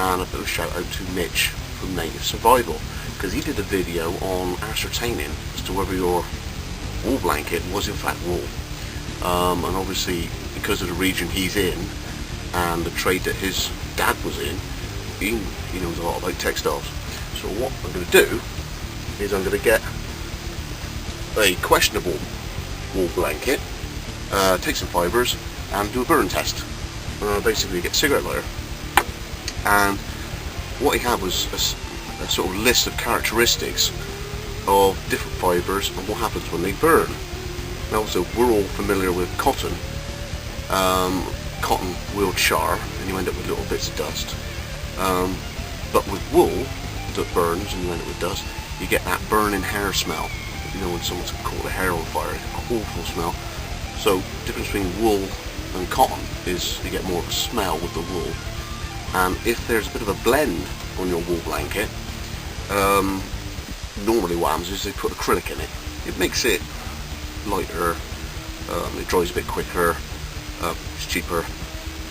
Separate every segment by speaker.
Speaker 1: and a bit of a shout out to Mitch from Native Survival, because he did a video on ascertaining as to whether your wool blanket was in fact wool. And obviously because of the region he's in and the trade that his dad was in, he knows a lot about textiles. So what I'm going to do is I'm going to get a questionable wool blanket, take some fibres and do a burn test. Basically get a cigarette lighter, and what he had was a sort of list of characteristics of different fibres and what happens when they burn. Now, so we're all familiar with cotton. Cotton will char and you end up with little bits of dust. But with wool that burns and you end up with dust, you get that burning hair smell. You know, when someone's caught their hair on fire, it's an awful smell. So the difference between wool and cotton is you get more of a smell with the wool. And if there's a bit of a blend on your wool blanket, normally what happens is they put acrylic in it. It makes it lighter, it dries a bit quicker, it's cheaper.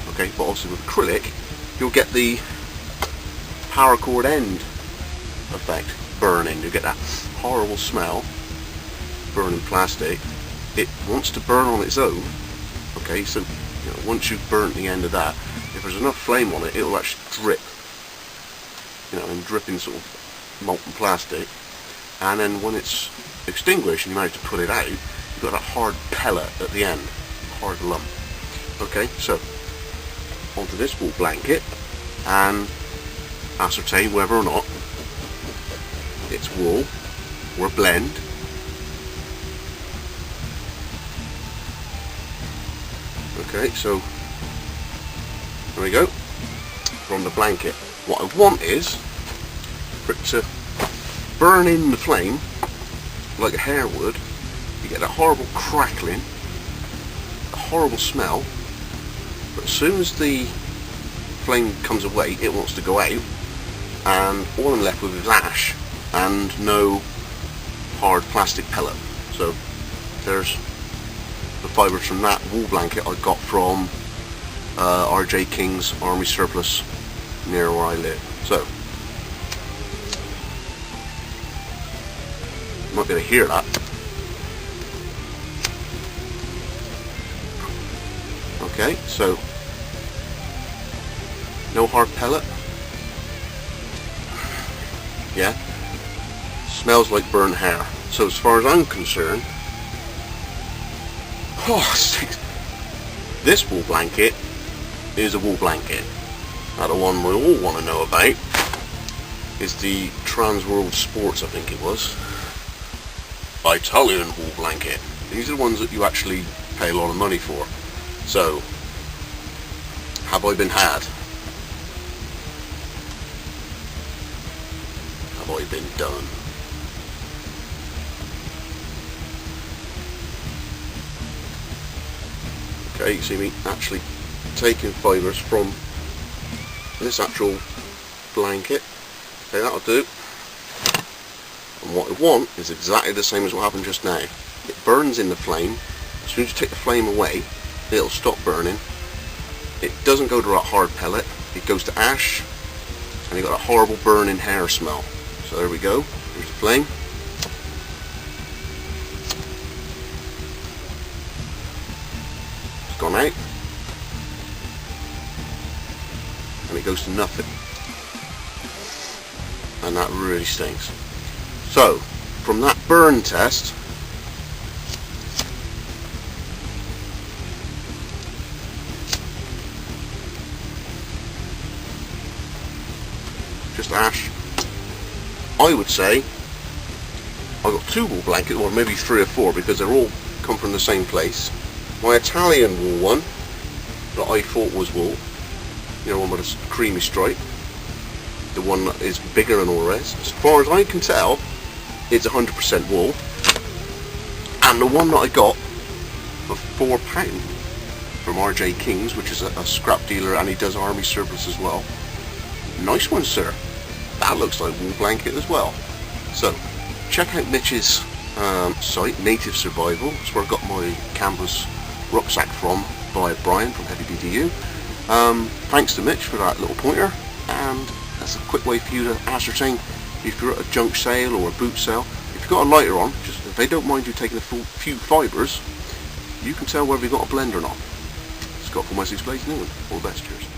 Speaker 1: Okay, but obviously with acrylic you'll get the paracord end effect, burning. You get that horrible smell, burning plastic. It wants to burn on its own. Okay, so once you've burnt the end of that, if there's enough flame on it, it'll actually drip, and dripping sort of molten plastic. And then when it's extinguished and you manage to put it out, you've got that hard pellet at the end, hard lump. Okay, so onto this wool blanket and ascertain whether or not it's wool or a blend. Okay, so there we go. From the blanket, what I want is for it to burn in the flame like a hair would. You get that horrible crackling, a horrible smell, but as soon as the flame comes away, it wants to go out, and all I'm left with is ash and no hard plastic pellet. So there's the fibres from that wool blanket I got from RJ King's Army Surplus near where I live. So you might be able to hear that. Okay, so no hard pellet. Yeah, smells like burnt hair. So as far as I'm concerned, this wool blanket is a wool blanket. Now the one we all want to know about is the Trans World Sports, I think it was, Italian wool blanket. These are the ones that you actually pay a lot of money for. So, have I been had? Have I been done? Okay, you see me actually taking fibres from this actual blanket. Okay, that'll do. And what I want is exactly the same as what happened just now. It burns in the flame. As soon as you take the flame away, it'll stop burning. It doesn't go to that hard pellet. It goes to ash, and you got a horrible burning hair smell. So there we go. Here's the flame. It's gone out, and it goes to nothing. And that really stinks. So, from that burn test, just ash, I would say I got 2 wool blankets, or maybe 3 or 4, because they're all come from the same place. My Italian wool one that I thought was wool, one with a creamy stripe, the one that is bigger than all the rest. As far as I can tell, it's 100% wool. And the one that I got for £4 from RJ King's, which is a scrap dealer, and he does Army Surplus as well. Nice one, sir. That looks like wool blanket as well. So check out Mitch's site, Native Survival. That's where I got my canvas rucksack from by Brian from Heavy BDU. Thanks to Mitch for that little pointer. and that's a quick way for you to ascertain if you're at a junk sale or a boot sale. If you've got a lighter on, just if they don't mind you taking a few fibres, you can tell whether you've got a blend or not. Scott from Wessex Blades Making. All the best, cheers.